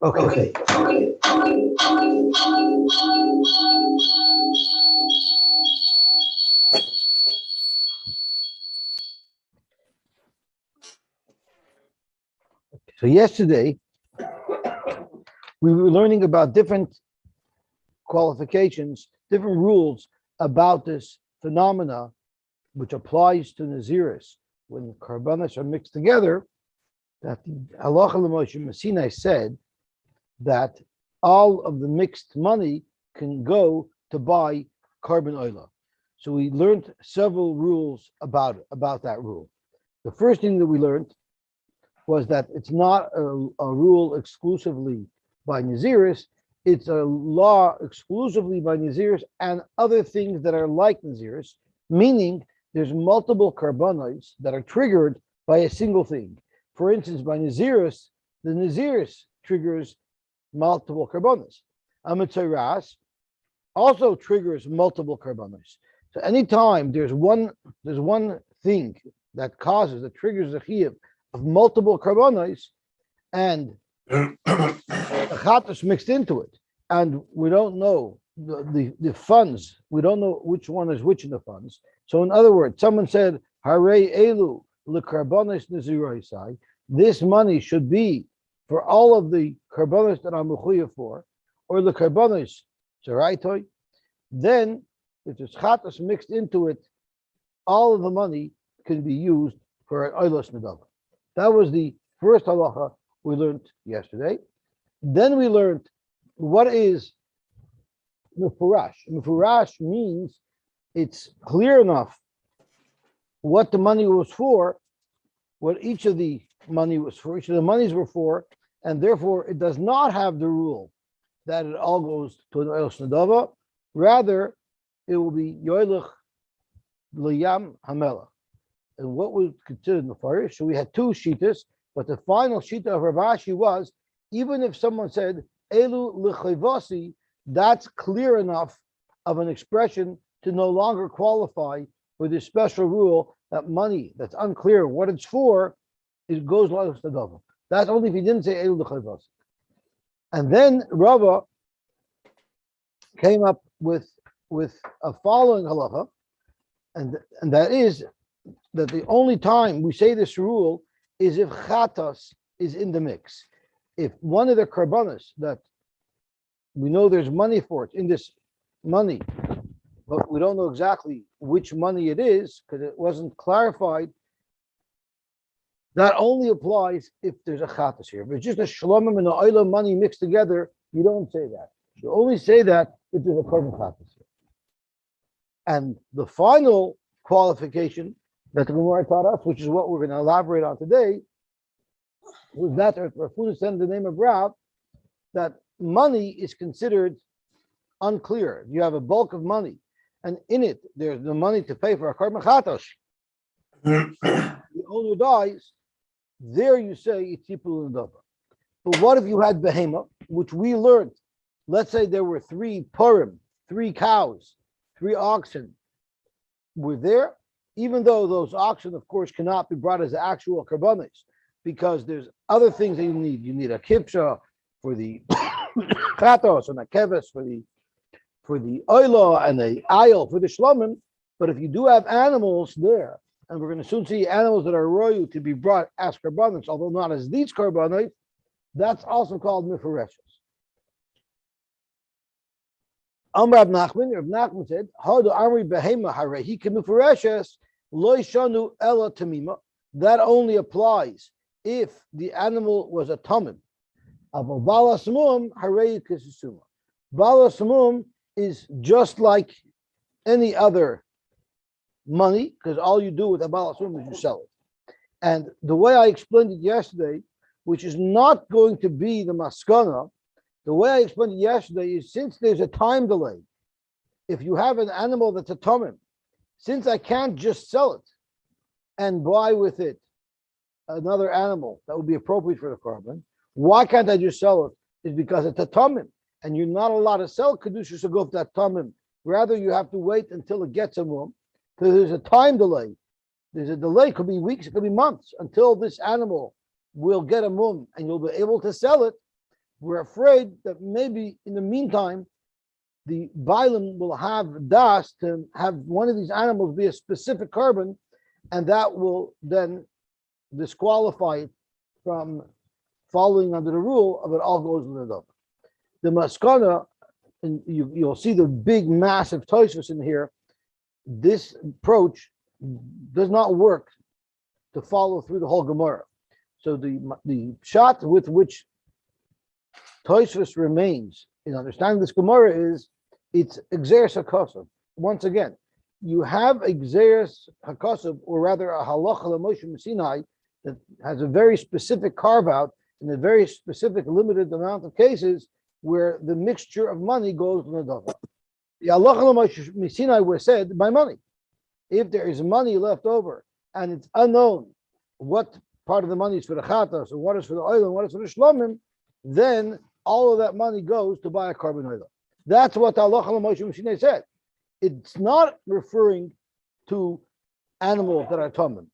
Okay. So yesterday, we were learning about different qualifications, different rules about this phenomena, which applies to Naziris when karbanos are mixed together. That the Halacha L'Moshe Messinai said that all of the mixed money can go to buy carbon oil. So we learned several rules about that rule. The first thing that we learned was that it's not a rule exclusively by Naziris, it's a law exclusively by Naziris and other things that are like Naziris, meaning there's multiple karbanos that are triggered by a single thing. For instance, by Naziris, the Naziris triggers multiple karbanos. Amitzaras also triggers multiple karbanos. So anytime there's one thing that triggers the chiyuv of multiple karbanos, and the chatas mixed into it, and we don't know the funds, we don't know which one is which in the funds. So in other words, someone said, Harei elu lekarbanos naziroisai, this money should be for all of the karbanos that I'm mechuyev for, or the karbanos zeraitoi. Then if there's chatas mixed into it, all of the money can be used for an oilos nedava. That was the first halacha we learned yesterday. Then we learned what is mufurash. Mufurash means it's clear enough what the money was for, what each of the money was for, each of the monies were for, and therefore it does not have the rule that it all goes to an oilos nedava. Rather, it will be yoilech liyam hamelach. And what was considered mufarish, so we had two shitas, but the final shita of Rav Ashi was, even if someone said elu l'chayvasi, that's clear enough of an expression to no longer qualify for this special rule that money that's unclear what it's for, it goes like the. That's only if he didn't say elu l'chayvasi. And then Rava came up with a following halacha, and that is that the only time we say this rule is if chatas is in the mix. If one of the karbanos that we know there's money for it in this money, but we don't know exactly which money it is because it wasn't clarified, that only applies if there's a chatas here. If it's just a shlomim and a oila money mixed together, you don't say that. You only say that if there's a carbon chatas here. And the final qualification that the Gemara taught us, which is what we're going to elaborate on today, was that Rav said in the name of Rav, that money is considered unclear. You have a bulk of money, and in it there's the money to pay for a carbon chatos. The owner dies. There you say it's yipul nedava. But what if you had behema, which we learned? Let's say there were 3 purim, 3 cows, 3 oxen were there. Even though those oxen, of course, cannot be brought as actual karbanos, because there's other things that you need. You need a kipsha for the chatos and a keves for the oila and the ayil for the shlomim. But if you do have animals there, and we're going to soon see animals that are royu to be brought as karbanos, although not as these karbanos, that's also called mifareshes. Rav Nachman said, "Hadu amri behema harehi kemifareshes lo yishanu ela tamima." That only applies if the animal was a tamim. Aval bala samum harehi kisisuma. Bala samum is just like any other money, because all you do with a bala samum is you sell it. And the way I explained it yesterday, which is not going to be the maskana, the way I explained it yesterday is, since there's a time delay, if you have an animal that's a tamim, since I can't just sell it and buy with it another animal that would be appropriate for the carbon, why can't I just sell it? It's because it's a tamim, and you're not allowed to sell kedushas to go for that tamim. Rather, you have to wait until it gets a mum, because there's a time delay. There's a delay, it could be weeks, it could be months, until this animal will get a mum and you'll be able to sell it. we're afraid that maybe in the meantime, the Bailam will have das to have one of these animals be a specific carbon, and that will then disqualify it from following under the rule of it all goes in the dove. The maskana, and you'll see the big, massive toisvus in here. This approach does not work to follow through the whole Gemara. So the shot with which toisvus remains in understanding this Gemara is it's exeris hakosov. Once again, you have exeris hakosov, or rather a halacha l'moshe Sinai that has a very specific carve out in a very specific limited amount of cases where the mixture of money goes to the davar. The halacha l'moshe Sinai was said by money. If there is money left over and it's unknown what part of the money is for the chatas and what is for the oil and what is for the shlomim, then all of that money goes to buy a carbon oil. That's what the halacha l'moshe Sinai said. It's not referring to animals that are tamim.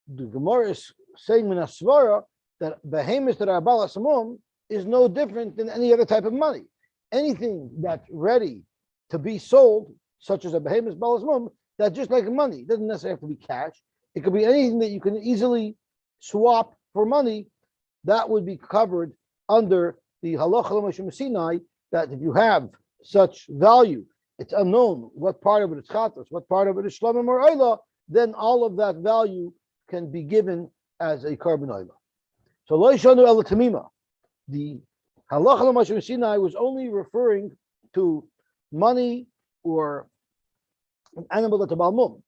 The Gemara is saying in a svara that behemoths that are balas hamum is no different than any other type of money. Anything that's ready to be sold, such as a behemoth balas hamum, that's just like money. It doesn't necessarily have to be cash. It could be anything that you can easily swap for money. That would be covered under the halacha l'moshe Sinai, that if you have such value, it's unknown what part of it is chatos, what part of it is shlomim or oila, then all of that value can be given as a carbon oila. So lo yishanu ela tamima. The halacha l'moshe Sinai was only referring to money or an animal that's a balmum.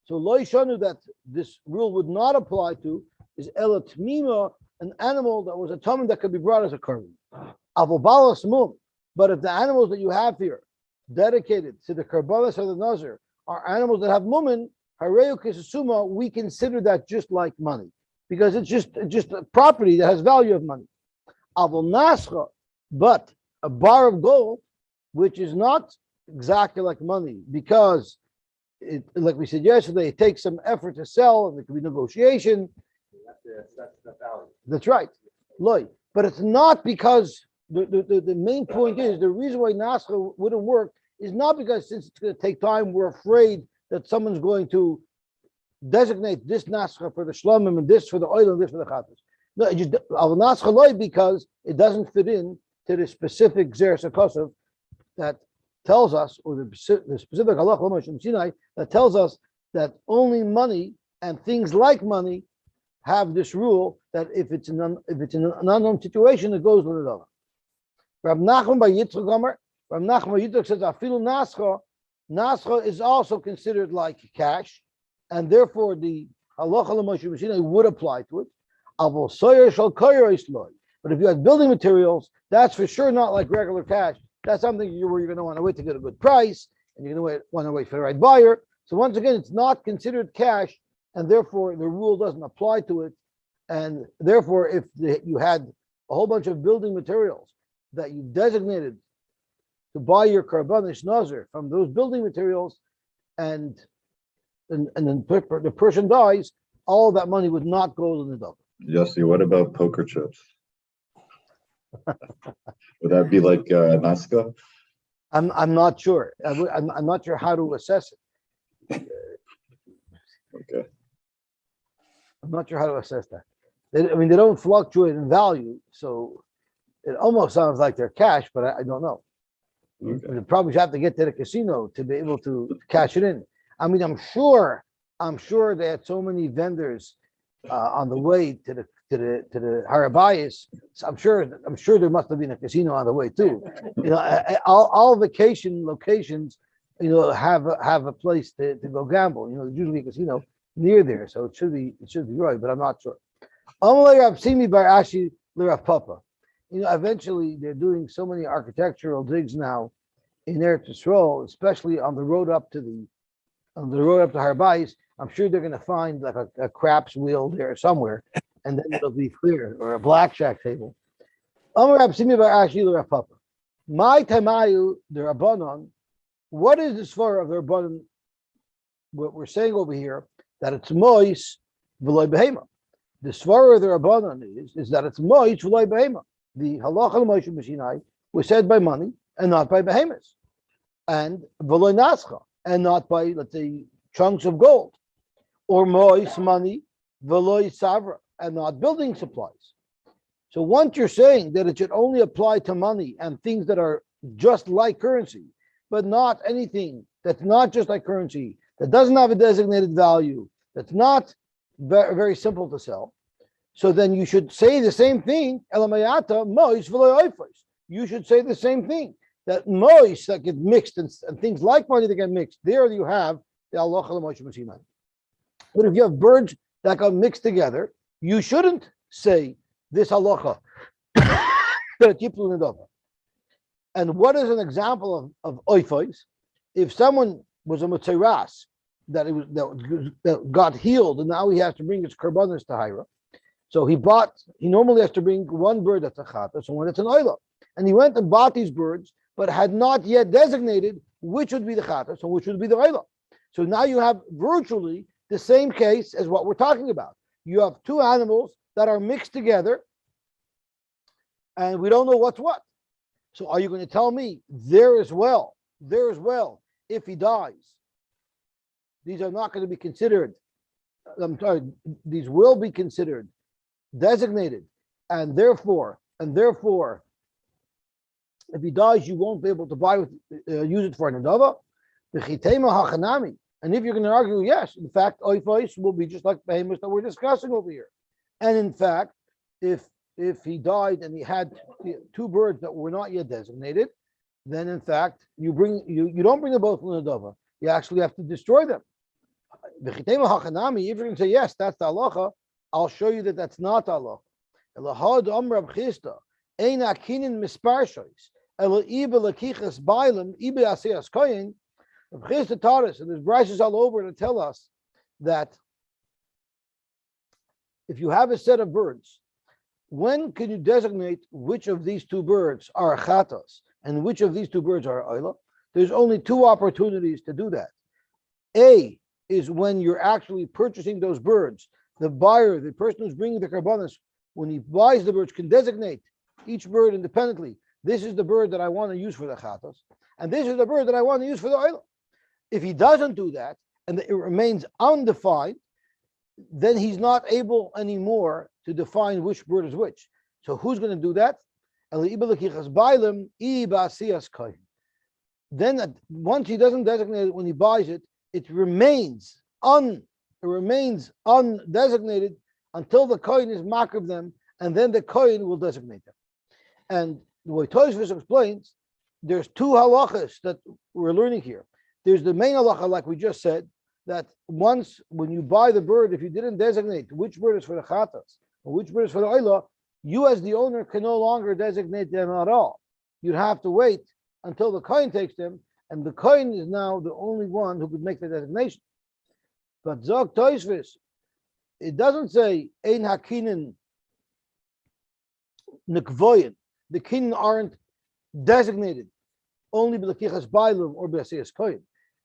So lo yishanu, that this rule would not apply to, is ela tamima, an animal that was a tamim that could be brought as a carbon. Avol balas mum. But if the animals that you have here, dedicated to the karbanas or the nazir, are animals that have mumin, hareu kisasuma, we consider that just like money, because it's just a property that has value of money. Avol nascha, but a bar of gold, which is not exactly like money, because it, like we said yesterday, it takes some effort to sell, and there can be negotiation. That's the value. That's right, Loy. But it's not because the main point is the reason why Nascha wouldn't work is not because since it's going to take time, we're afraid that someone's going to designate this Nascha for the shlomim and this for the oil and this for the chatas. No, it just al Nascha loy, because it doesn't fit in to the specific Xeris HaKosov that tells us, or the specific halacha l'moshe Sinai that tells us that only money and things like money have this rule that if it's in an unknown situation, it goes with the dollar. Rav Nachman by Yitzchak Gomer, Rav Nachman by Yitzchak says afilu nascha is also considered like cash, and therefore the halacha l'moshe Sinai would apply to it. Avol soyer shel koyer isloy. But if you had building materials, that's for sure not like regular cash. That's something where you're going to want to wait to get a good price, and you're going to want to wait for the right buyer. So once again, it's not considered cash, and therefore the rule doesn't apply to it. And therefore, if you had a whole bunch of building materials that you designated to buy your karbanish nazir from those building materials, and then the person dies, all that money would not go to the double. Yosy, what about poker chips? Would that be like Nazca? I'm not sure. I'm not sure how to assess it. Okay. I'm not sure how to assess that. They don't fluctuate in value, so it almost sounds like they're cash, but I don't know. Okay. You probably have to get to the casino to be able to cash it in. I mean, I'm sure they had so many vendors on the way to the Harabayas. So I'm sure there must have been a casino on the way too. All vacation locations, have a place to go gamble. There's usually a casino near there, so it should be right, but I'm not sure. Eventually they're doing so many architectural digs now in Eretz Yisrael, especially on the road up to Harbais. I'm sure they're going to find like a craps wheel there somewhere, and then it'll be clear, or a blackjack table. My tamayu the Rabbanon. What is this for of the Rabbanon? What we're saying over here, that it's mois v'loy behema. The svara of the Rabbanan is that it's moitz v'loy behema. The halacha l'Moshe B'Sinai was said by money and not by behemoths, and v'loy nascha, and not by, let's say, chunks of gold, or mois money v'loy savra, and not building supplies. So once you're saying that it should only apply to money and things that are just like currency, but not anything that's not just like currency, that doesn't have a designated value, that's not very, very simple to sell, so then you should say the same thing, elamayata mois v'loy oifos. You should say the same thing, that mois that get mixed and things like money that get mixed, there you have the halacha l'Moshe B'Sinai. But if you have birds that got mixed together, you shouldn't say this halacha. And what is an example of oifos? If someone was a mitziras that got healed and now he has to bring his karbanos to Hira, so he normally has to bring one bird that's a chata, so when it's an oila, and he went and bought these birds, but had not yet designated which would be the chata, so which would be the oila. So now you have virtually the same case as what we're talking about. You have two animals that are mixed together, and we don't know what's what. So are you going to tell me there as well, if he dies, these are not going to be considered, these will be considered designated, and therefore, if he dies, you won't be able to use it for an adava? And if you're going to argue, yes, in fact, oifos will be just like behemoths that we're discussing over here. And in fact, if he died and he had two birds that were not yet designated, then in fact you don't bring them both in the adava. You actually have to destroy them. If you're going to say yes, that's the halacha, I'll show you that that's not the halacha. Chisda taught us, and there's brachos all over to tell us that if you have a set of birds, when can you designate which of these two birds are chatas and which of these two birds are oila? There's only two opportunities to do that. A is when you're actually purchasing those birds. The buyer, the person who's bringing the karbanos, when he buys the birds, can designate each bird independently. This is the bird that I want to use for the chatas, and this is the bird that I want to use for the oila. If he doesn't do that and it remains undefined, then he's not able anymore to define which bird is which. So who's going to do that? Then once he doesn't designate it when he buys it, it remains undesignated until the coin is mark of them, and then the coin will designate them. And the way Tosfos explains, there's two halachas that we're learning here. There's the main halacha, like we just said, that once when you buy the bird, if you didn't designate which bird is for the chatas or which bird is for the oila, you as the owner can no longer designate them at all. You'd have to wait until the coin takes them, and the coin is now the only one who could make the designation. But Zog Tosfos, it doesn't say ein hakinin nekvoyin. The kinin aren't designated only b'lekichas bailum or b'asiyas koyin.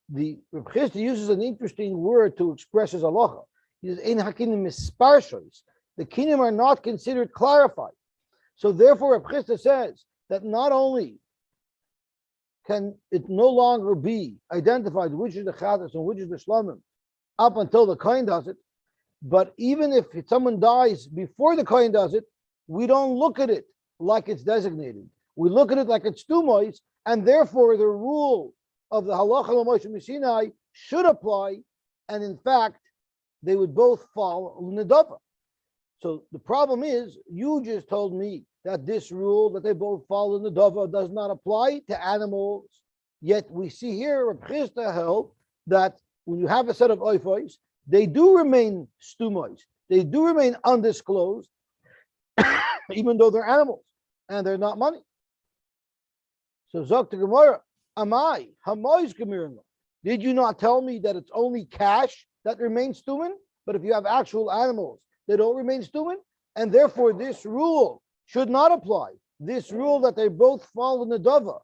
The Reb Chisda uses an interesting word to express his halacha. He says ein hakinim misparshois. The kinim are not considered clarified. So therefore, Reb Chisda says that not only can it no longer be identified which is the chatas and which is the shlomim up until the kohen does it, but even if someone dies before the kohen does it, we don't look at it like it's designated. We look at it like it's tumois, and therefore the rule of the halacha l'Moshe B'Sinai should apply, and in fact, they would both fall l'nedava. So the problem is, you just told me that this rule that they both fall l'nedava does not apply to animals. Yet we see here Reb Chisda held that when you have a set of oifos, they do remain stumois. They do remain undisclosed, even though they're animals and they're not money. So Zok to Gemara, Amai, Hamois Gemirno. Did you not tell me that it's only cash that remains stumin? But if you have actual animals, they don't remain stumin, and therefore this rule should not apply. This rule that they both fall in the dava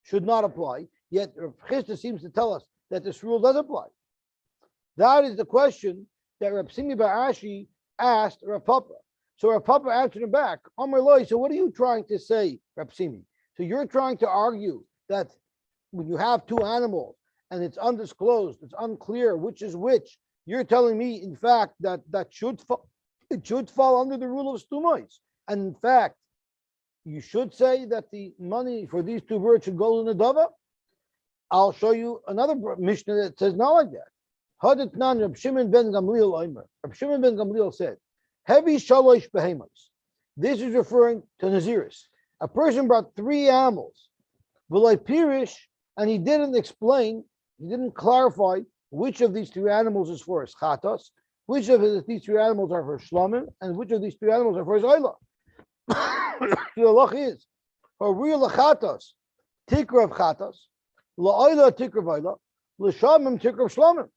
should not apply. Yet Rav Chisda seems to tell us that this rule does apply. That is the question that Reb Simi Bar Ashi asked Rav Papa. So Rav Papa answered him back, Amar Loi, so what are you trying to say, Rav Simi? So you're trying to argue that when you have two animals and it's undisclosed, it's unclear which is which, you're telling me, in fact, that it should fall under the rule of stumais. And in fact, you should say that the money for these two birds should go to Nadava. I'll show you another Mishnah that says not like that. Hadetnan Reb Shimon ben Gamliel Omer. Reb Shimon ben Gamliel said, Heavy shalosh behemos. This is referring to Naziris. A person brought three animals, v'loy pirish, and he didn't explain, he didn't clarify which of these three animals is for his chatos, which of these three animals are for shlomim, and which of these three animals are for his oila. The halach is, for real chatos, tikra of chatos, la'oila tikra of oila, l'shlomim tikra of shlomim.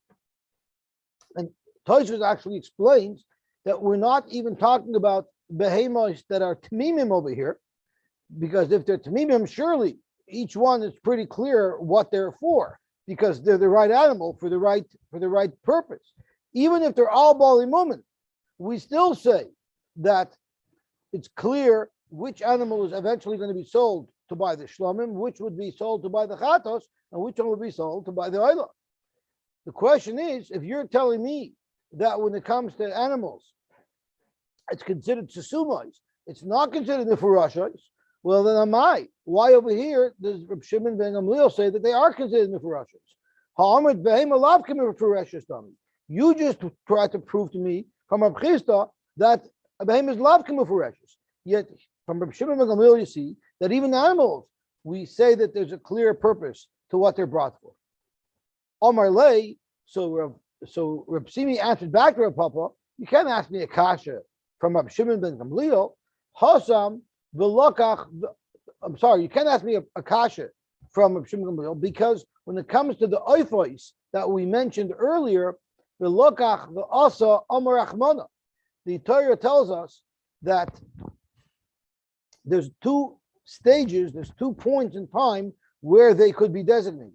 And Tosfos actually explains that we're not even talking about behemoths that are tamimim over here, because if they're tamimim, surely each one is pretty clear what they're for, because they're the right animal for the right purpose. Even if they're all bali mumin, we still say that it's clear which animal is eventually going to be sold to buy the shlomim, which would be sold to buy the chatos, and which one would be sold to buy the oila. The question is, if you're telling me that when it comes to animals, it's considered susumais, it's not considered the furashais, well then am I? Why over here does Reb Shimon ben Gamliel say that they are considered the furashais? Ha'amrit behema lav k'mi furashais dami. You just tried to prove to me from Reb Chisda that a behema is lav k'mi furashais. Yet from Reb Shimon ben Gamliel you see that even animals, we say that there's a clear purpose to what they're brought for. Omar lay, so Reb Simi answered back to Reb Papa, you can't ask me a kasha from Reb Shimon ben Gamliel. Hasam v'lokach. I'm sorry, you can't ask me a kasha from Reb Shimon ben Gamliel, because when it comes to the oifos that we mentioned earlier, v'lokach v'asa amar achmana. The Torah tells us that there's two stages, there's 2 points in time where they could be designated.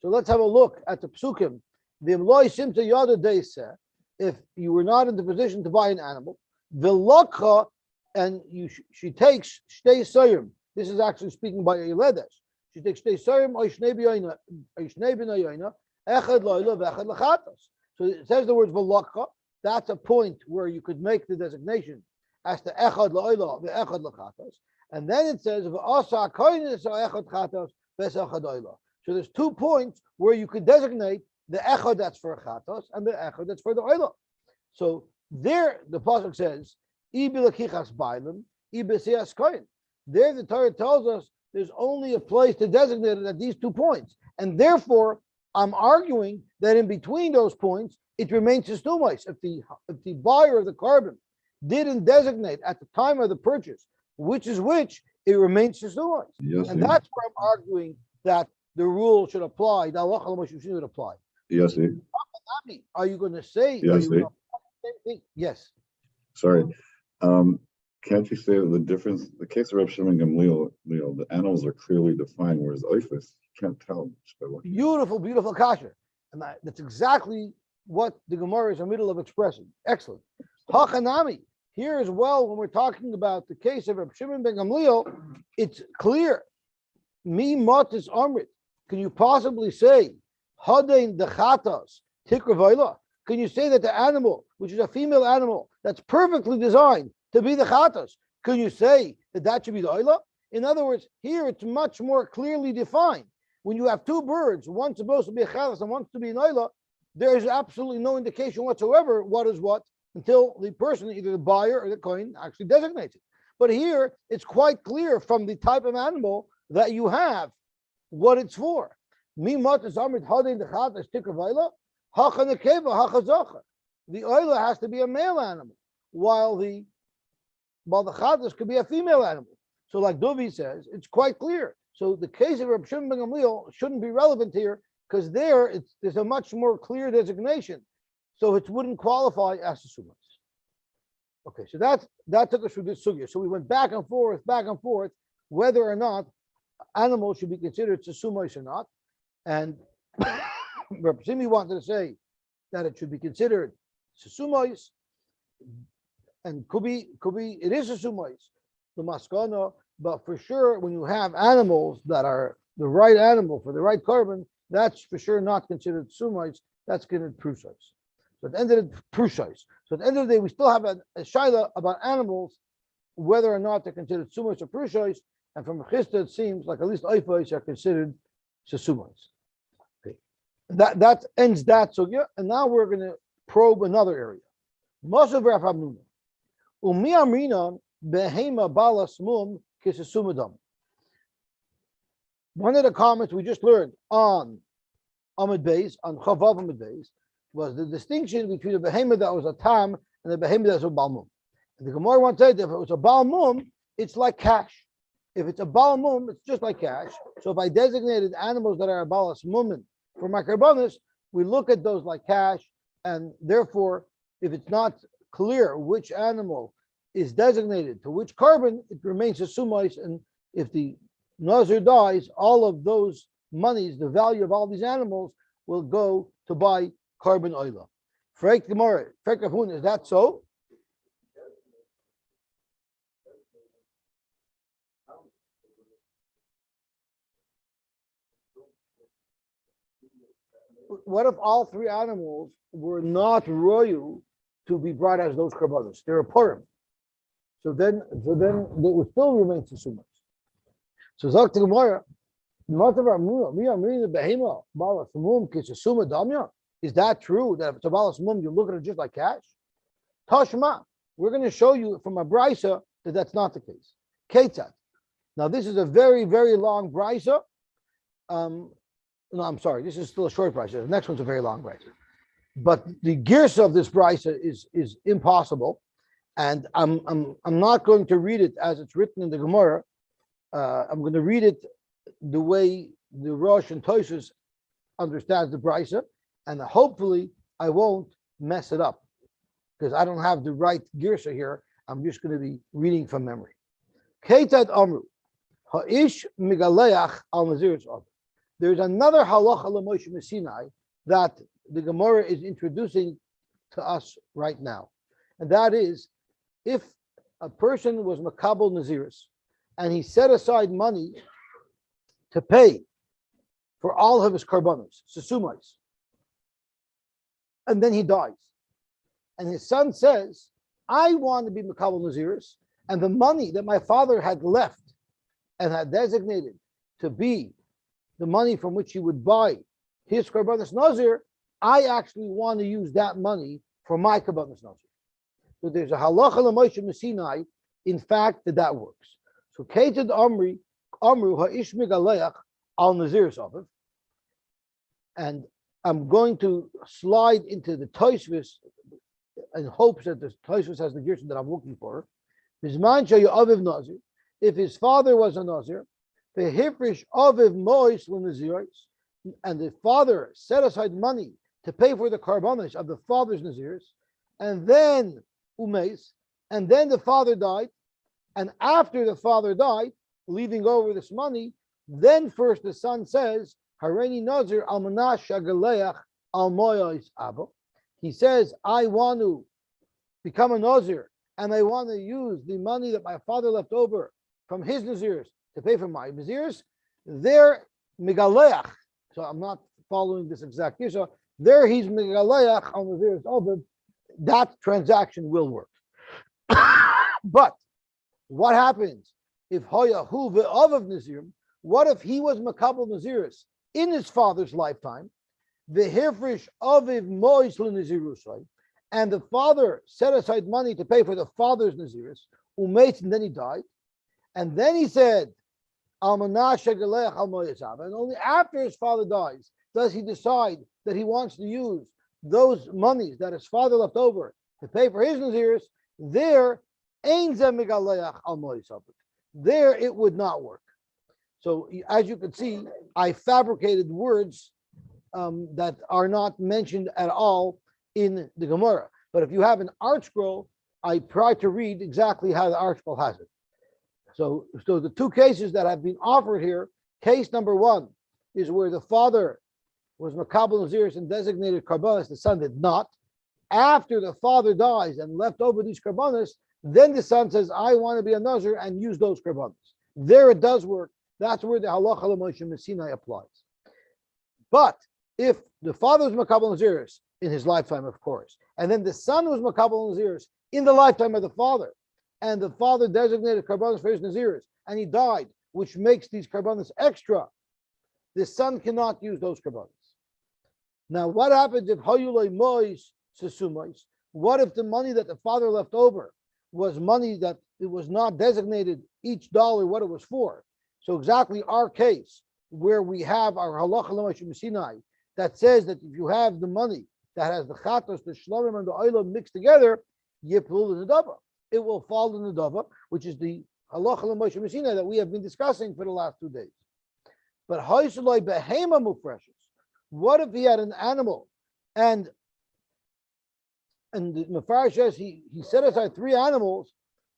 So let's have a look at the psukim. If you were not in the position to buy an animal, and she takes shtei soyim. This is actually speaking by Eiledes. She takes shtei soyim oishnei b'nayina echad lo'ila v'echad l'chatas. So it says the word v'lakha. That's a point where you could make the designation as to echad lo'ila v'echad l'chatas. And then it says v'asa koines echad chatas v'echad lo'ila. So there's 2 points where you could designate the echad that's for chatos and the echad that's for the oila. So there the pasuk says, there the Torah tells us there's only a place to designate it at these 2 points. And therefore, I'm arguing that in between those points, it remains sustumais. If the buyer of the carbon didn't designate at the time of the purchase which is which, it remains sustumais. Yosy. And that's where I'm arguing that the rule should apply, the halacha l'moshe should apply. Yosy. Are you going to say? Yosy. Yes. Sorry. Can't you say the difference? The case of Reb Shimon Gamliel, the animals are clearly defined, whereas oifus, you can't tell. Beautiful, beautiful kasha. And that's exactly what the Gemara is in the middle of expressing. Excellent. Hachanami. Here as well, when we're talking about the case of Reb Shimon ben Gamliel, it's clear. Mi matis amrit. Can you possibly say Hadein dechatas tikra? Can you say that the animal, which is a female animal, that's perfectly designed to be the chatas, can you say that that should be the oila? In other words, here it's much more clearly defined. When you have 2 birds, one's supposed to be a chatas and one's to be an oila, there is absolutely no indication whatsoever what is what until the person, either the buyer or the kohen, actually designates it. But here it's quite clear from the type of animal that you have what it's for. The oila has to be a male animal, while the chatas could be a female animal. So like Dovi says, it's quite clear. So the case of Reb Shimon ben Gamliel shouldn't be relevant here, because there's a much more clear designation. So it wouldn't qualify as a sumas. Okay, so that took us through this sugya. So we went back and forth, whether or not animals should be considered susumos or not. And Reb Simi wanted to say that it should be considered susumos. and could be, it is a sumais, the maskana, but for sure, when you have animals that are the right animal for the right carbon, that's for sure not considered sumais, that's considered prusais. So at the end of the prusais. So at the end of the day, we still have a shaila about animals, whether or not they're considered sumais or prusais, and from Chista, it seems like at least oifais are considered sumais. Okay. That ends that sugya, and now we're going to probe another area. Mosav Rav Hamnuna. Umi amrinan behema balas mum kisasumadam. One of the comments we just learned on Amud Beis, on Chavav Amud Beis, was the distinction between a behemoth that was a tam and a behemoth that was a balmum. And the Gemara once said that if it was a balmum, it's like cash. If it's a balmum, it's just like cash. So if I designated animals that are a balas mumin for my karbonis, we look at those like cash, and therefore, if it's not clear which animal is designated to which carbon, it remains a sumais, and if the Nazir dies, all of those monies, the value of all these animals, will go to buy carbon oil. Frek Gemara, Frek Kafun, is that so? What if all three animals were not royal to be brought as those karbanos? They're a purim. So then they would still remain sumais. So Zok Gemara, is that true that if it's a balas mum, you look at it just like cash? Tashma, we're going to show you from a brisa that that's not the case. Ketzat. Now this is a very, very long brisa. No, I'm sorry, this is still a short brisa. The next one's a very long brisa. But the girsa of this brisa is impossible, and I'm not going to read it as it's written in the Gemara. I'm going to read it the way the Rosh and Tosfos understands the brisa, and hopefully I won't mess it up because I don't have the right girsa here. I'm just going to be reading from memory. Keitad Amru, Ha'ish Migaleach al Nazir's Ob. There's another halacha l'Moshe Messinai that the Gemara is introducing to us right now, and that is if a person was makabel naziris and he set aside money to pay for all of his karbanos, sesumais, and then he dies, and his son says, "I want to be makabel naziris, and the money that my father had left and had designated to be the money from which he would buy his karbanos nazir, I actually want to use that money for my karbanos nazir." So there's a halacha l'Moshe Messinai, in fact, that works. So Keitad Amru ha'ish migaleach al nazir's oven, and I'm going to slide into the Tosfos in hopes that the Tosfos has the gerson that I'm looking for. Bizman shayu aviv nazir, if his father was a nazir, the hifrish aviv mois l'naziros, and the father set aside money to pay for the karbanos of the father's nazirs, and then umeis, and then the father died, and after the father died, leaving over this money, then first the son says, Hareni Nazir al manash shagaleach al moyos abo. He says, I want to become a Nazir, and I want to use the money that my father left over from his nazirs to pay for my nazirs. There, migaleach. So I'm not following this exact kisha. There he's migaleach al nazirs over. That transaction will work. But what happens if hoyahu ve'avav nazir? What if he was makabel naziris in his father's lifetime? The hifrish aviv mois l'nazirusay, and the father set aside money to pay for the father's naziris, umeitz, and then he died, and then he said, Almanash shagaleach al moyasab, and only after his father dies does he decide that he wants to use those monies that his father left over to pay for his naziris. There, ein zeh migaleach al moyasab. There, it would not work. So, as you can see, I fabricated words that are not mentioned at all in the Gemara. But if you have an art scroll, I try to read exactly how the art scroll has it. So the two cases that have been offered here, case number one is where the father was makabel naziris and designated karbanos, the son did not, after the father dies and left over these karbanos, then the son says, I want to be a Nazir and use those karbanos. There it does work. That's where the halacha l'Moshe Messinai applies. But if the father was makabel naziris in his lifetime, of course, and then the son was makabel naziris in the lifetime of the father, and the father designated karbanos for his naziris, and he died, which makes these karbanos extra, the son cannot use those karbanos. Now, what happens if hayulay mois sesumais? What if the money that the father left over was money that it was not designated each dollar what it was for? So exactly our case, where we have our halacha l'Moshe Messinai that says that if you have the money that has the chatos, the shlomim, and the oilam mixed together, yiplul in the dava. It will fall in the dava, which is the halacha l'Moshe Messinai that we have been discussing for the last 2 days. But ha'ishaloi behema mufreshes. What if he had an animal and the Mefarish says he set aside 3 animals,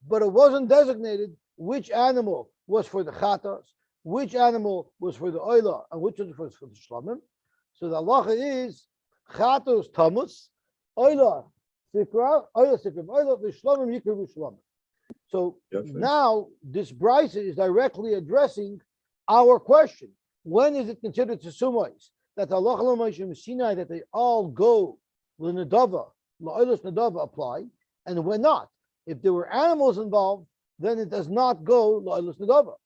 but it wasn't designated which animal was for the chatas, which animal was for the oila, and which was for the shlomim. So the halacha is chatos tamus, oila sikra, oila sikra, oila the shlomim yikru shlomim. So now this brisa is directly addressing our question: when is it considered tesumais that the halacha l'Moshe Messinai that they all go l'nedava, la'olos nedava apply, and when not? If there were animals involved, then it does not go la'olos nedava.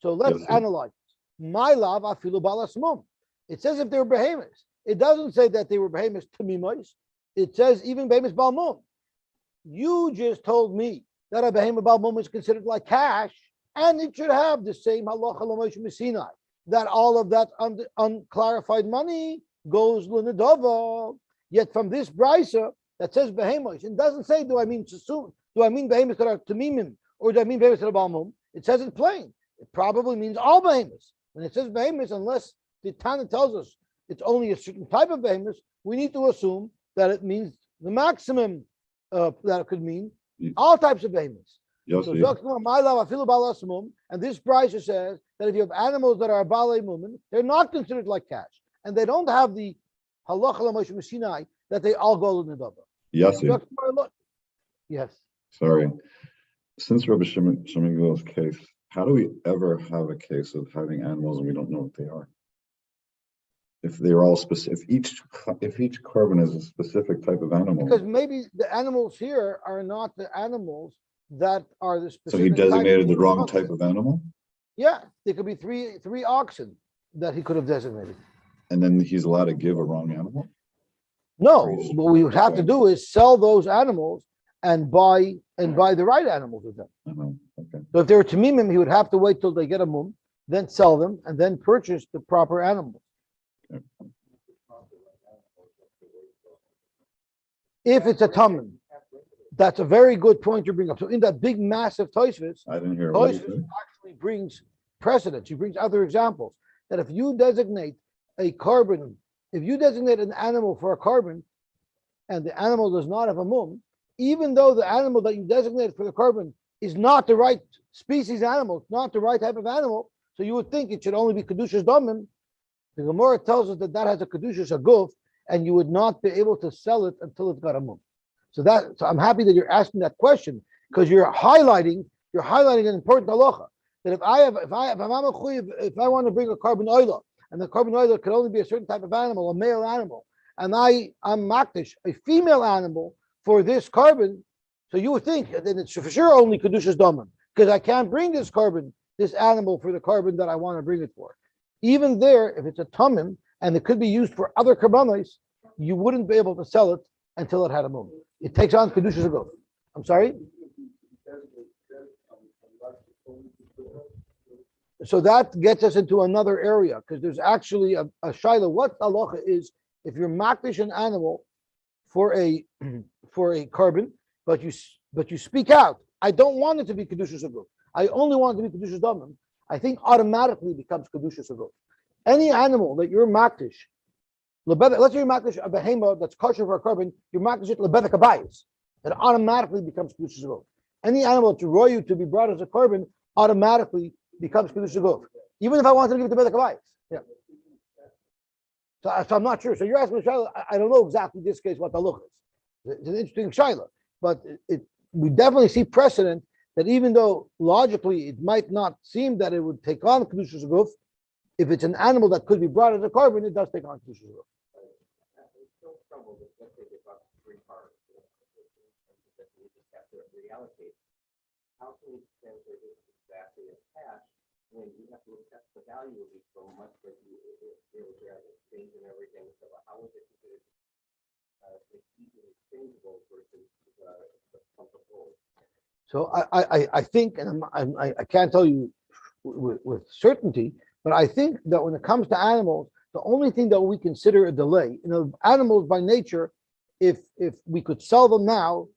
So let's analyze. My love afilu balasmum. It says if they were behemoths. It doesn't say that they were behemoths tamimos. It says even behemoths balmum. You just told me that a behemoth balmum is considered like cash, and it should have the same halacha l'Moshe Messinai that all of that unclarified money goes l'nedava. Yet from this brisa that says behemoths, it doesn't say do I mean behemoths that are tamimim or do I mean behemoths that are balmum? It says it plain. It probably means all behemoths. When it says behemoths, unless the Tana tells us it's only a certain type of behemoths, we need to assume that it means the maximum that it could mean all types of behemoths. So, and this brisa says that if you have animals that are balei mumin, they're not considered like cash, and they don't have the halacha l'Moshe Messinai that they all go in the dava. Yes. Sorry. Since Rabbi Shimon Gamliel's case, how do we ever have a case of having animals and we don't know what they are? If they're all specific, if each carbon is a specific type of animal. Because maybe the animals here are not the animals that are the specific. So he designated the wrong type of animal? Yeah, there could be three oxen that he could have designated. And then he's allowed to give a wrong animal? No, what we would have to do is sell those animals and buy the right animals with them. Okay. So if they were tamimim, he would have to wait till they get a mum, then sell them, and then purchase the proper animals. Okay. If it's a tamim, that's a very good point you bring up. So in that big, massive Tosfos, I didn't hear Tosfos actually brings precedents. He brings other examples that if you designate a carbon, if you designate an animal for a carbon, and the animal does not have a mum, even though the animal that you designated for the carbon is not the right species animal, it's not the right type of animal, so you would think it should only be kedushas damim. The Gemara tells us that has a kedushas aguf, and you would not be able to sell it until it's got a mum. So I'm happy that you're asking that question because you're highlighting an important halacha that if I want to bring a carbon oil and the carbon oil can only be a certain type of animal, a male animal, and I'm makdish a female animal for this carbon, so you would think that it's for sure only kedushas damim because I can't bring this animal for the carbon that I want to bring it for. Even there, if it's a tamim and it could be used for other karbanos, you wouldn't be able to sell it until it had a mum. It takes on kedushas ago. I'm sorry. So that gets us into another area because there's actually a shaila. What halacha is if you're makdish an animal for a carbon, but you speak out. I don't want it to be kedushas ago. I only want it to be kedushas damim. I think automatically becomes kedushas ago. Any animal that you're makdish. Let's say you're makdish a behema that's kosher for a carbon, you're makdish it lebedek abayis. It automatically becomes kedushas ago. Any animal to royu to be brought as a carbon automatically becomes kedushas ago. Even if I wanted to give it to bedek abayis. Yeah. So I'm not sure. So you're asking me, I don't know exactly this case what the look is. It's an interesting shaila, but we definitely see precedent that even though logically it might not seem that it would take on kedushas guf, if it's an animal that could be brought as a carbon, it does take on kedushas guf. How can we translate this exactly as cash when you have to assess the value of it so much that there was exchange and everything? So how is it considered easily exchangeable versus the gold? So I think, and I can't tell you with certainty, but I think that when it comes to animals, the only thing that we consider a delay, animals by nature, if we could sell them now,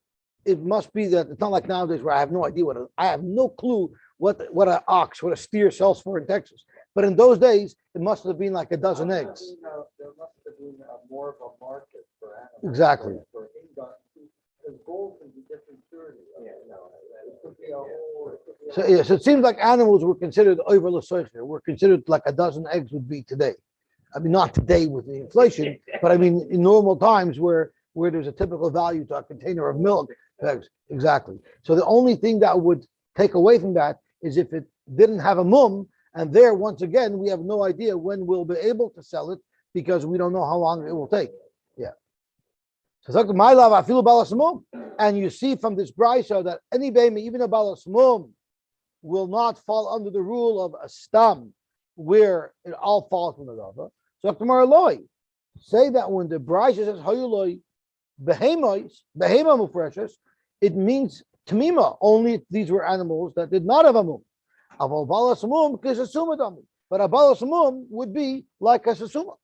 it must be that it's not like nowadays where I have no idea I have no clue what a steer sells for in Texas. But in those days, it must have been like a dozen eggs. There must have been more of a market for animals. Exactly. Because gold can be different purity. Yeah, no, it could be a whole. So it seems like animals were considered over l'soicher, were considered like a dozen eggs would be today. I mean, not today with the inflation, but I mean in normal times where there's a typical value to a container of milk. Exactly. So the only thing that would take away from that is if it didn't have a mum, and there once again we have no idea when we'll be able to sell it because we don't know how long it will take. Yeah. So my love, I feel balas mum, and you see from this brisa that any baby, even a balas mum, will not fall under the rule of a stam, where it all falls from the lava. So tomorrow loy, say that when the brisa says hayuloi behema mufreshes, it means tamima. Only these were animals that did not have a mum. Aval balas mum kisasuma dami, but a balas mum would be like a sasuma,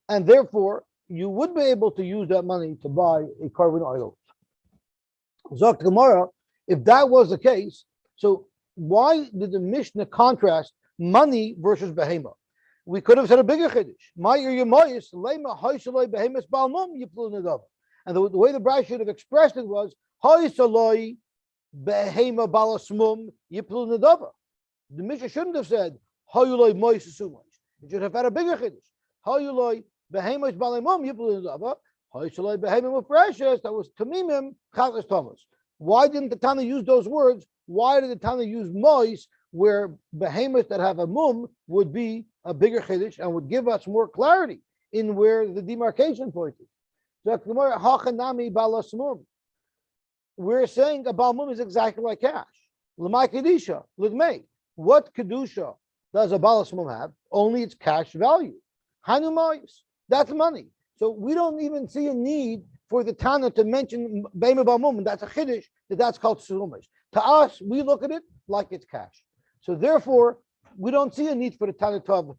and therefore you would be able to use that money to buy a carbon oil. Zok Gemara, if that was the case, so why did the Mishnah contrast money versus behema? We could have said a bigger chiddush. And the way the Bride should have expressed it was the Mishnah shouldn't have said it should have had a bigger chiddush. That was tamimim chatas thomas. Why didn't the Tana use those words? Why did the Tana use mois, where behemoths that have a mum would be a bigger chiddush and would give us more clarity in where the demarcation point is? We're saying a balmum is exactly like cash. L'may kedusha, l'dmei. What kedusha does a balas mum have? Only its cash value. Hanu mois. That's money. So we don't even see a need for the Tana to mention Beima Balmum, and that's a chiddush, that's called Surumish. To us, we look at it like it's cash. So therefore, we don't see a need for the Tana to have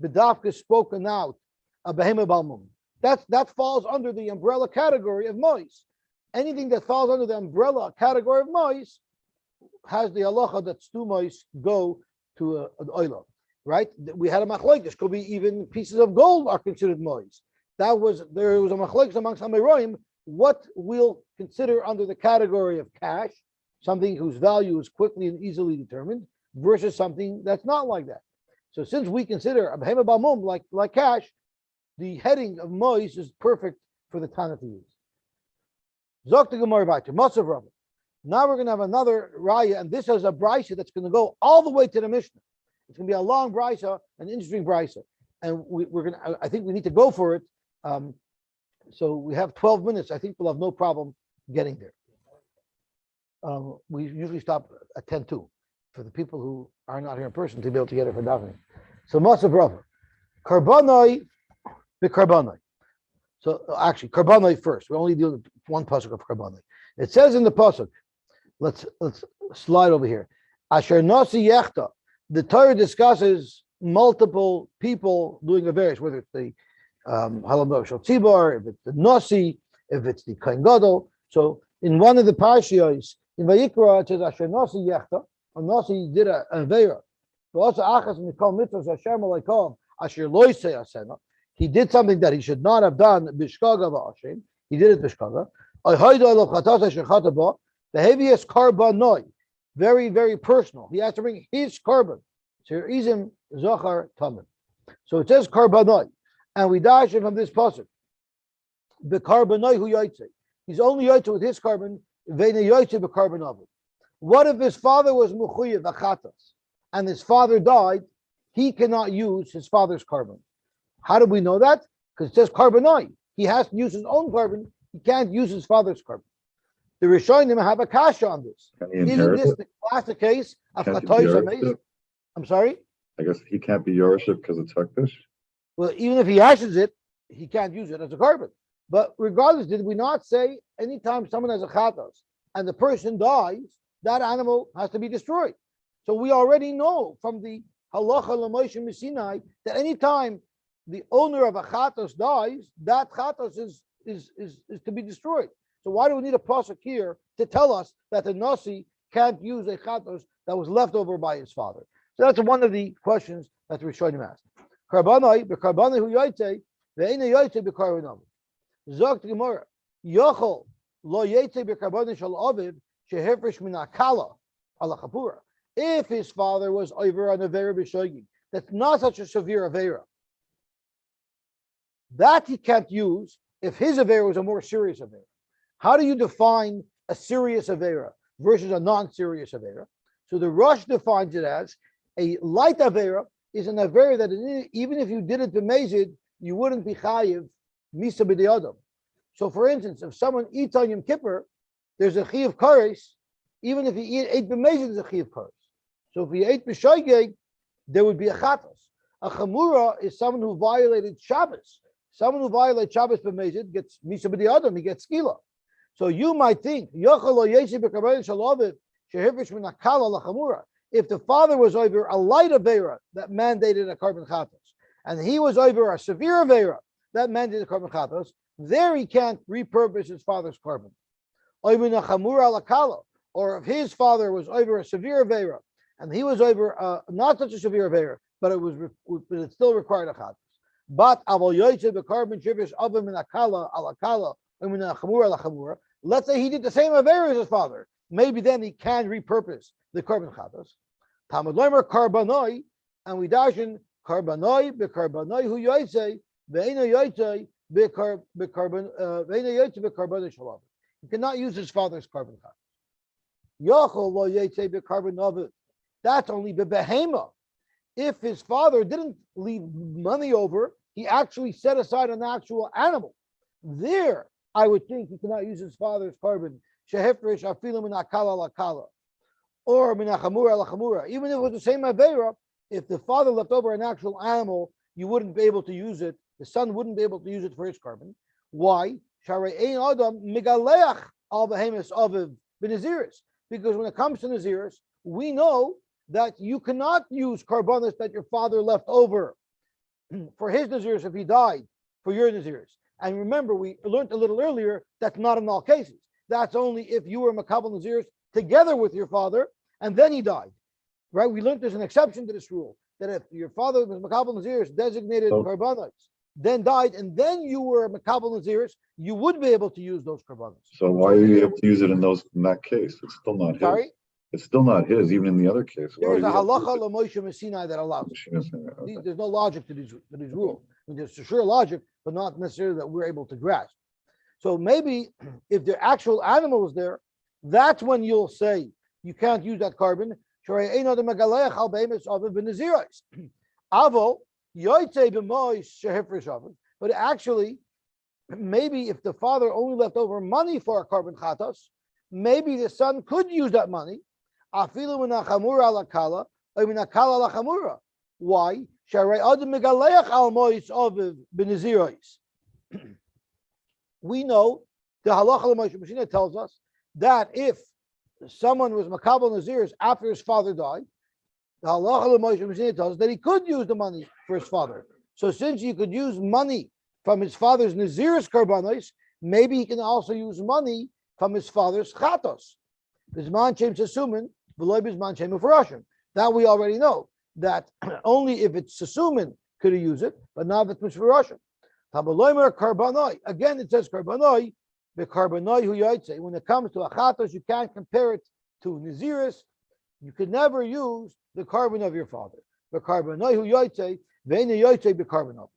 B'dafka spoken out of Beima Balmum. That falls under the umbrella category of mois. Anything that falls under the umbrella category of mois has the halacha that stu mois go to an oila, right? We had a machlokes. Could be even pieces of gold are considered mois. There was a machlokes amongst Hameroim, what we'll consider under the category of cash, something whose value is quickly and easily determined, versus something that's not like that. So since we consider a behema balmum like cash, the heading of mois is perfect for the Tana to use. Zok the Gemara Vayter, Masav Rabba. Now we're going to have another raya, and this is a brisa that's going to go all the way to the Mishnah. It's going to be a long brisa, an interesting brisa, and we're going to. I think we need to go for it. So we have 12 minutes. I think we'll have no problem getting there. We usually stop at 10:02 for the people who are not here in person to be able to get it for davening. So Masav Rabba, Karbanai b'Karbanai. So actually, Karbanai first. We only deal with one pasuk of Karbanai. It says in the pasuk. Let's slide over here. Asher nasi yechta. The Torah discusses multiple people doing a various, whether it's the Halam Shal Tzibor, if it's the Nasi, if it's the Kohen Gadol. So in one of the parashiyos in Vayikra, it says Asher Nasi Yechta, and Nasi did a Veira. So also Achas Mikol Mitzvos Asher Malakom Asher Loisei Asena. He did something that he should not have done. Bishkaga v'Ashem. He did it bishkaga. Ayhayda Elav Chatas Asher Chataba. The heaviest karbanoi. Very, very personal. He has to bring his carbon. So izim zachar tamim. So it says karbanoi. And we dash it from this pasuk. The karbanoi hu yaitze. He's only yoytze with his carbon. Ve'ena yoytze b'carbon of it. What if his father was mechuyev achatas and his father died? He cannot use his father's carbon. How do we know that? Because it says carbonoi. He has to use his own carbon. He can't use his father's carbon. The Rishonim have a kasha on this. Can he Isn't inherit this it? the classic case of Can't he chatois be hameis? Yorship? I'm sorry? I guess he can't be Yorship because it's Hektish. Well, even if he ashes it, he can't use it as a carbon. But regardless, did we not say anytime someone has a chatos and the person dies, that animal has to be destroyed? So we already know from the halacha l'Moshe Missinai that anytime the owner of a chatos dies, that chatos is to be destroyed. So why do we need a pasuk here to tell us that the nasi can't use a chatos that was left over by his father? So that's one of the questions that the Rishonim asked. Karbanai b'karbanai hu yoytei ve'ena yoytei b'karbanai. Zok Gemara yochol lo yoytei b'karbanai shal aviv shehefresh min akala ala chapura. If his father was over an avera b'shogi, that's not such a severe avera. That he can't use if his avera was a more serious avera. How do you define a serious avera versus a non-serious avera? So the Rosh defines it as a light avera is an avera that even if you did it b'mezid, you wouldn't be chayiv misa b'di'adam. So for instance, if someone eats on Yom Kippur, there's a chiv kares. Even if he ate b'mezid, there's a chiv kares. So if he ate b'shoigeg, there would be a chatos. A chamura is someone who violated Shabbos. Someone who violates Shabbos b'mezid gets misa b'di'adam. He gets skila. So you might think, if the father was over a light avera that mandated a carbon chatos, and he was over a severe avera that mandated a carbon chatos, there he can't repurpose his father's carbon. Or if his father was over a severe avera, and he was over not such a severe avera, but it still required a chatos. But the carbon shivish avim in akala alakala. Let's say he did the same avera as his father. Maybe then he can repurpose the carbon chatos. Talmud Lomer karbanoi, and we dashin karbanoi bekarbanoi hu yoytze ve'ena yoytze bekarbanoi shalom. He cannot use his father's carbon chatos. Yochol lo yoytze bekarbanoi. That's only bebehema. If his father didn't leave money over, he actually set aside an actual animal. There, I would think he cannot use his father's carbon. Shehefresh afilu min akala lakala, or min achamura lachamura. Even if it was the same avera, if the father left over an actual animal, you wouldn't be able to use it. The son wouldn't be able to use it for his carbon. Why? Sharei ein adam migaleach al behemis aviv b'naziris. Because when it comes to naziris, we know that you cannot use carbonis that your father left over for his naziris if he died, for your naziris. And remember, we learned a little earlier, that's not in all cases. That's only if you were Makabal Naziris together with your father, and then he died. Right? We learned there's an exception to this rule, that if your father was Makabal Naziris, designated Karbanos, then died, and then you were Makabal Naziris, you would be able to use those Karbanos. So why do you have to use it in that case? It's still not his. Sorry? It's still not his, even in the other case. There is a halacha l'Moshe Messinai that allows it. Okay. There's no logic to these rules. I mean, there's for sure logic, but not necessarily that we're able to grasp. So maybe if the actual animal is there, that's when you'll say you can't use that carbon. But actually, maybe if the father only left over money for a carbon chatos, maybe the son could use that money. Why? We know the halacha l'Moshe Mishina tells us that if someone was makabel naziris after his father died, the halacha l'Moshe Mishina tells us that he could use the money for his father. So since you could use money from his father's naziris karbanos, maybe he can also use money from his father's chatos. Bisman shem sesumin, v'loy bisman shem u'farashim. That we already know. That only if it's sesumin could he use it, but not if it's mishvarashim. Tabaloimer karbanoi. Again, it says karbanoi, the karbanoi hu yoytze. When it comes to a chatos, you can't compare it to naziris. You could never use the carbon of your father. The karbanoi hu yoytze, ve'ena yoytze be karbanoi.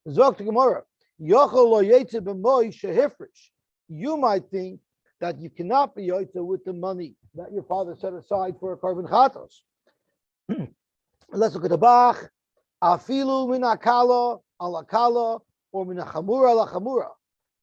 Zok to Gemara. Yochol lo yoytze b'moi shehifrish. You might think that you cannot be yoitza with the money that your father set aside for a carbon chatos. Let's look at the Bach. Afilu minakala alakala or minachamura alachamura.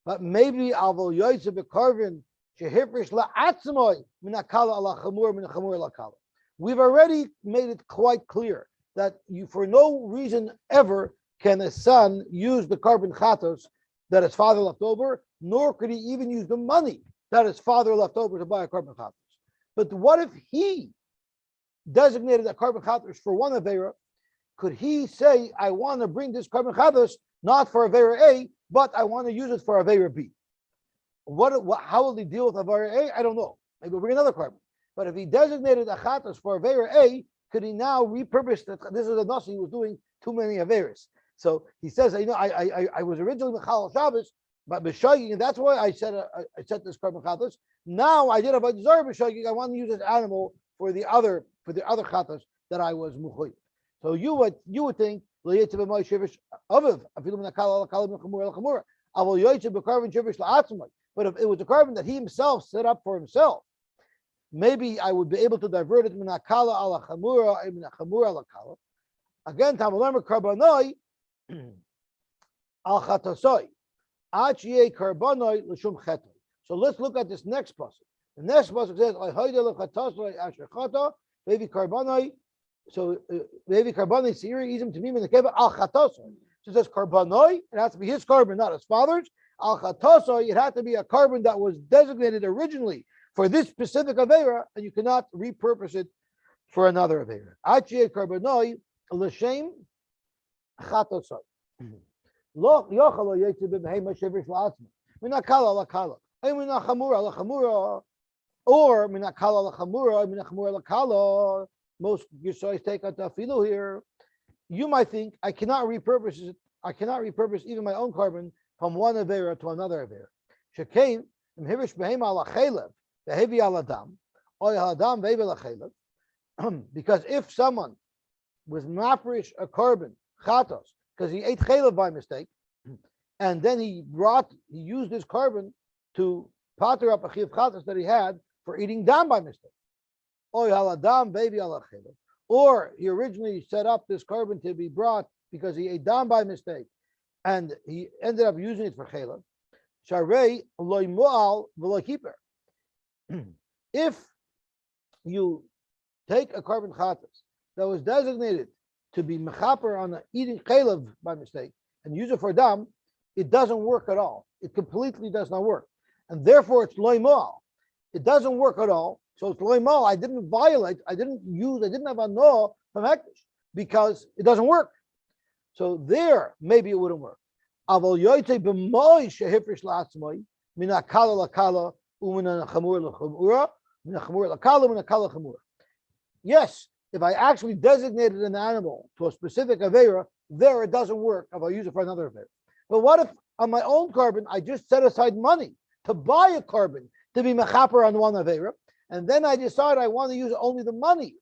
But maybe avol yoitza bekarvin shehifrish la'atzmoy minakala alachamura minachamura alakala. We've already made it quite clear that you, for no reason ever, can a son use the carbon chatos that his father left over, nor could he even use the money that his father left over to buy a carbon chatos. But what if he designated a carbon chatos for one avera? Could he say, I want to bring this carbon chatos not for avera A, but I want to use it for avera B? How will he deal with avera A? I don't know. Maybe we'll bring another carbon. But if he designated a chatos for avera A, could he now repurpose that? This is a nasi who was doing too many averas. So he says, I was originally Mechal Shabbos, but b'shogig, and that's why I set this carbon chatos. Now I did a avodah b'shogig. I want to use this animal for the other chatos that I was muchoy. So you would think but if it was a carbon that he himself set up for himself, maybe I would be able to divert it minakala ala chamura minachamura ala kala. Again, Tamalam karbanoi al chatasoi achie karbanoi l'shum cheto. So let's look at this next pasuk. The next pasuk says ayhoide lechatasoi asher chata maybe karbanoi. So maybe karbanoi siri izim tamim in the keva al chatasoi. So it says karbanoi. It has to be his carbon, not his father's. Al chatasoi. It had to be a carbon that was designated originally for this specific avera, and you cannot repurpose it for another avera. Achie karbanoi l'shem chatosoi. Lo yochal lo yetzi b'mehema shevrish la'atzma. Minakala lakala. Ay minachamura lachamura. Or minakala lachamura. Minachamura lakala. Most Yosy's take out tafilu here. You might think I cannot repurpose it. I cannot repurpose even my own carbon from one avera to another avera. Shekain mhirish behema lachelev behevi aladam oy aladam ve'evi lachelev. Because if someone was mafresh a carbon chatos because he ate chelev by mistake, and then he used his carbon to pater up a chiv chatos that he had for eating dam by mistake. Oy haladam ve'evi alachelev. Or he originally set up this carbon to be brought because he ate dam by mistake, and he ended up using it for chelev. Sharei loy mu'al v'loy kiper. If you take a carbon chatas that was designated to be mechaper on eating chelev by mistake and use it for dam, it doesn't work at all. It completely does not work, and therefore it's loy mu'al. It doesn't work at all. So it's loy mu'al. I didn't violate. I didn't have a no from hektish because it doesn't work. So there, maybe it wouldn't work. Avol yoytei b'moy shehifrish la'atzmoi min akala lakala u'min achamur lachamura min achamur lakala min akala chamura. Yes, if I actually designated an animal to a specific avera, there it doesn't work if I use it for another avera. But what if on my own carbon I just set aside money to buy a carbon to be mechaper on one avera, and then I decide I want to use only the money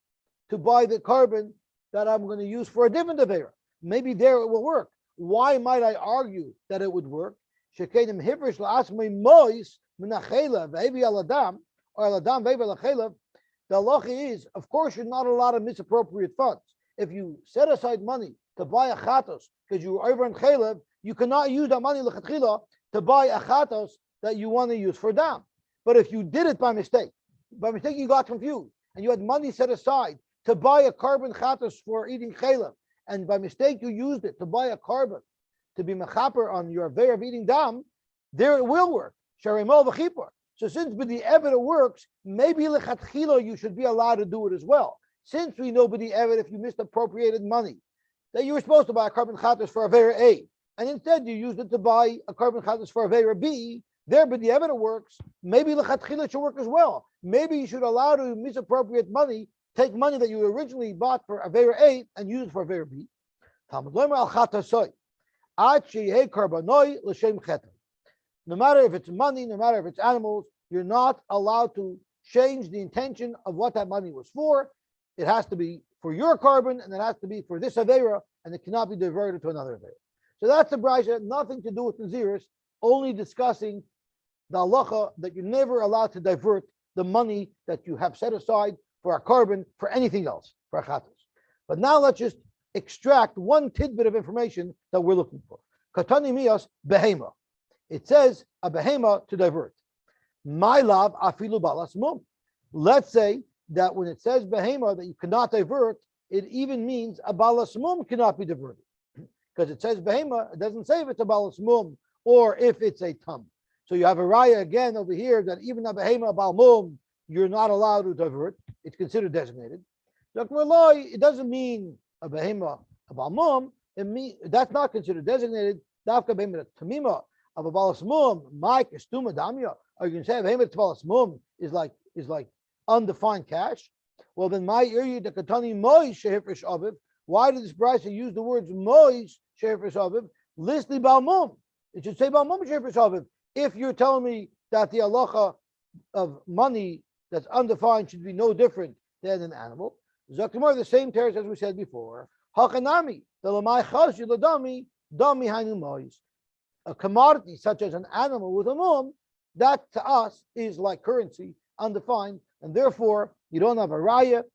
to buy the carbon that I'm going to use for a different avera? Maybe there it will work. Why might I argue that it would work? Shekenim hivrish la'asmei mois minachela ve'evi aladam or aladam ve'evi lachela. The halacha is, of course, you're not allowed to misappropriate funds. If you set aside money to buy a chatos because you were over in chelev, you cannot use that money lechatchila to buy a chatos that you want to use for dam. But if you did it by mistake you got confused and you had money set aside to buy a carbon chatos for eating chelev, and by mistake you used it to buy a carbon to be mechaper on your avera of eating dam, there it will work. Sharemol v'chipor. So since b'di evet it works, maybe lechatchila you should be allowed to do it as well. Since we know b'di evet if you misappropriated money that you were supposed to buy a carbon chatos for avera A, and instead you used it to buy a carbon chatos for avera B, there b'di evet it works. Maybe lechatchila should work as well. Maybe you should allow to misappropriate money. Take money that you originally bought for avera A and use it for avera B. No matter if it's money, no matter if it's animals, you're not allowed to change the intention of what that money was for. It has to be for your carbon, and it has to be for this avera, and it cannot be diverted to another avera. So that's the brayso, nothing to do with Naziris, only discussing the halacha that you're never allowed to divert the money that you have set aside for a carbon for anything else, for a chatas. But now let's just extract one tidbit of information that we're looking for. Katani mias behema. It says a behema to divert. My love afilu balas mum. Let's say that when it says behema that you cannot divert, it even means a balas mum cannot be diverted. Because it says behema, it doesn't say if it's a balas mum or if it's a tum. So you have a raya again over here that even a behema bal mum, you're not allowed to divert. It's considered designated. It doesn't mean a behema a bal mum. It means that's not considered designated. Dafka behema tamima of a balas mum, Mike estuma damya. Are you going to say a behema balas mum is like undefined cash? Well, then my area the katani mois shehifresh aviv. Why did this brisa use the words mois shehifresh aviv? Listly bal mum. It should say bal mum shehifresh aviv. If you're telling me that the halacha of money that's undefined should be no different than an animal, Zakimar, the same terrace as we said before. Hakanami, the lamai chashi ladami, dami hainu mois. A commodity such as an animal with a mum, that to us is like currency, undefined, and therefore you don't have a raya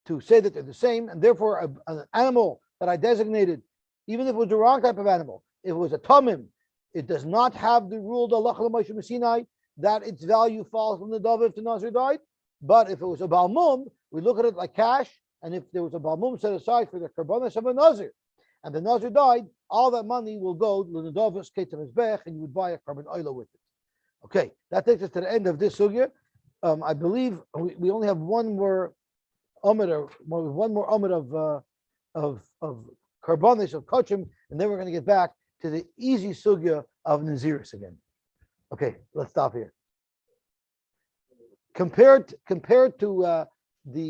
to say that they're the same, and therefore an animal that I designated, even if it was the wrong type of animal, if it was a tamim, it does not have the rule the halacha l'Moshe Messinai that its value falls on the dove if the Nazir died. But if it was a balmum, we look at it like cash, and if there was a balmum set aside for the karbanis of a Nazir, and the Nazir died, all that money will go to the dovas ketam bech, and you would buy a carbon oil with it. Okay, that takes us to the end of this sugya. I believe we only have one more amid of karbanis of kachim, and then we're going to get back to the easy sugya of Naziris again. Okay, let's stop here. Compared to the